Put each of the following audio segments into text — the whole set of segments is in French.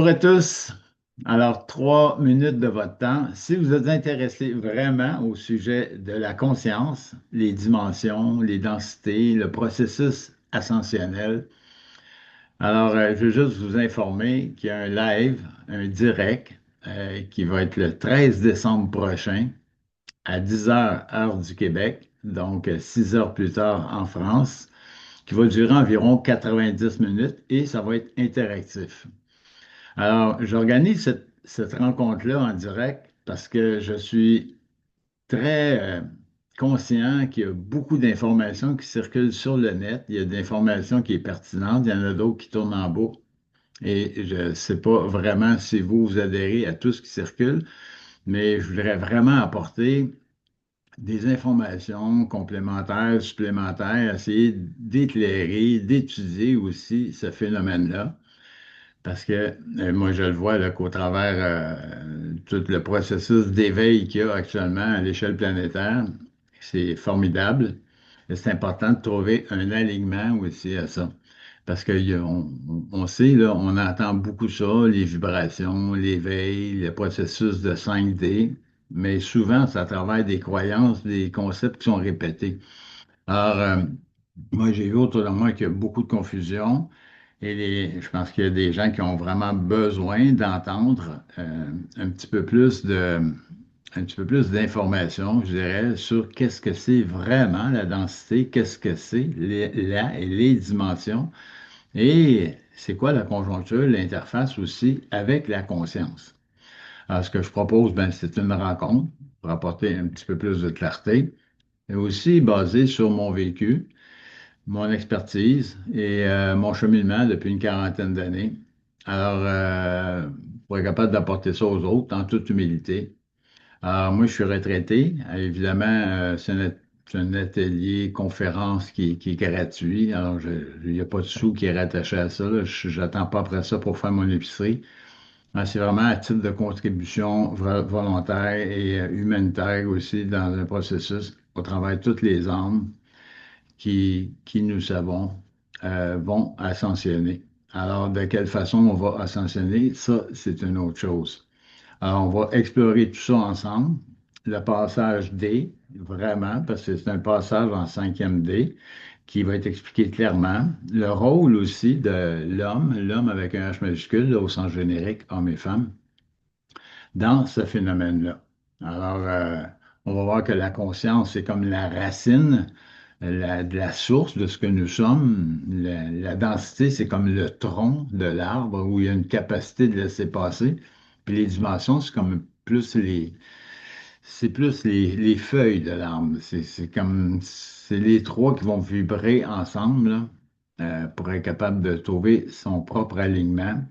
Bonjour à tous. Alors, 3 minutes de votre temps. Si vous êtes intéressé vraiment au sujet de la conscience, les dimensions, les densités, le processus ascensionnel, alors je veux juste vous informer qu'il y a un live, un direct, qui va être le 13 décembre prochain à 10 heures heure du Québec, donc 6 heures plus tard en France, qui va durer environ 90 minutes et ça va être interactif. Alors, j'organise cette rencontre-là en direct parce que je suis très conscient qu'il y a beaucoup d'informations qui circulent sur le net. Il y a des informations qui sont pertinentes, il y en a d'autres qui tournent en boucle. Et je ne sais pas vraiment si vous adhérez à tout ce qui circule, mais je voudrais vraiment apporter des informations complémentaires, supplémentaires, essayer d'éclairer, d'étudier aussi ce phénomène-là. Parce que moi, je le vois là, qu'au travers tout le processus d'éveil qu'il y a actuellement à l'échelle planétaire, c'est formidable. Et c'est important de trouver un alignement aussi à ça. Parce qu'on sait, là, on entend beaucoup ça, les vibrations, l'éveil, le processus de 5D, mais souvent, c'est à travers des croyances, des concepts qui sont répétés. Alors, moi, j'ai vu autour de moi qu'il y a beaucoup de confusion. Je pense qu'il y a des gens qui ont vraiment besoin d'entendre un petit peu plus d'informations, je dirais, sur qu'est-ce que c'est vraiment la densité, qu'est-ce que c'est et les dimensions, et c'est quoi la conjoncture, l'interface aussi avec la conscience. Alors, ce que je propose, ben, c'est une rencontre pour apporter un petit peu plus de clarté, et aussi basé sur mon vécu, mon expertise et mon cheminement depuis une quarantaine d'années. Alors, pour être capable d'apporter ça aux autres en toute humilité. Alors, moi, je suis retraité. Évidemment, c'est un atelier conférence qui est gratuit. Alors, il n'y a pas de sous qui est rattaché à ça. Je n'attends pas après ça pour faire mon épicerie. C'est vraiment à titre de contribution volontaire et humanitaire aussi dans un processus au travers de toutes les âmes qui nous savons, vont ascensionner. Alors, de quelle façon on va ascensionner, ça, c'est une autre chose. Alors, on va explorer tout ça ensemble. Le passage D, vraiment, parce que c'est un passage en 5e D qui va être expliqué clairement. Le rôle aussi de l'homme avec un H majuscule, là, au sens générique, hommes et femmes, dans ce phénomène-là. Alors, on va voir que la conscience, c'est comme la racine de la source de ce que nous sommes. La densité, c'est comme le tronc de l'arbre où il y a une capacité de laisser passer. Puis les dimensions, c'est plus les feuilles de l'arbre. C'est les trois qui vont vibrer ensemble là, pour être capable de trouver son propre alignement.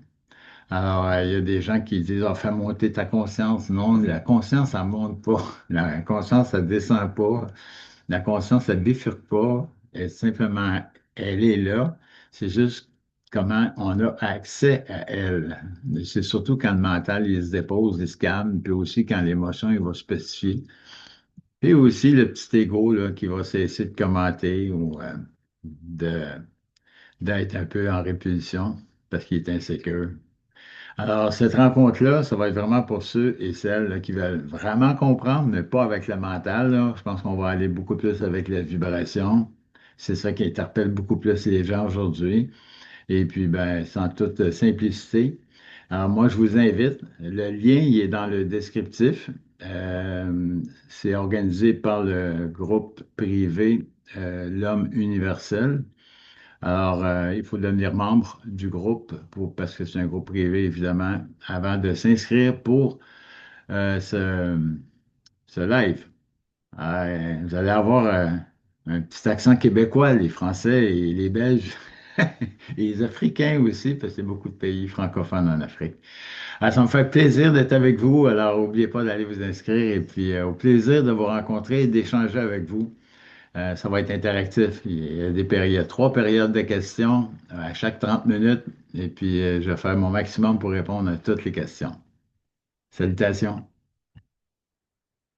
Alors, il y a des gens qui disent, ah, fais monter ta conscience. Non, la conscience, elle monte pas. La conscience, elle descend pas. La conscience, elle bifurque pas. Elle est là. C'est juste comment on a accès à elle. C'est surtout quand le mental, il se dépose, il se calme, puis aussi quand l'émotion, il va se pacifier. Et aussi le petit ego, là, qui va cesser de commenter ou de, d'être un peu en répulsion parce qu'il est insécure. Alors, cette rencontre-là, ça va être vraiment pour ceux et celles là, qui veulent vraiment comprendre, mais pas avec le mental, là. Je pense qu'on va aller beaucoup plus avec la vibration. C'est ça qui interpelle beaucoup plus les gens aujourd'hui. Et puis, ben, sans toute simplicité. Alors, moi, je vous invite. Le lien, il est dans le descriptif. C'est organisé par le groupe privé L'Homme universel. Alors, il faut devenir membre du groupe parce que c'est un groupe privé, évidemment, avant de s'inscrire pour euh, ce, ce live. Vous allez avoir un petit accent québécois, les Français et les Belges, et les Africains aussi, parce qu'il y a beaucoup de pays francophones en Afrique. Alors, ça me fait plaisir d'être avec vous. Alors, n'oubliez pas d'aller vous inscrire et puis au plaisir de vous rencontrer et d'échanger avec vous. Ça va être interactif. Il y a des périodes, 3 périodes de questions à chaque 30 minutes. Et puis, je vais faire mon maximum pour répondre à toutes les questions. Salutations.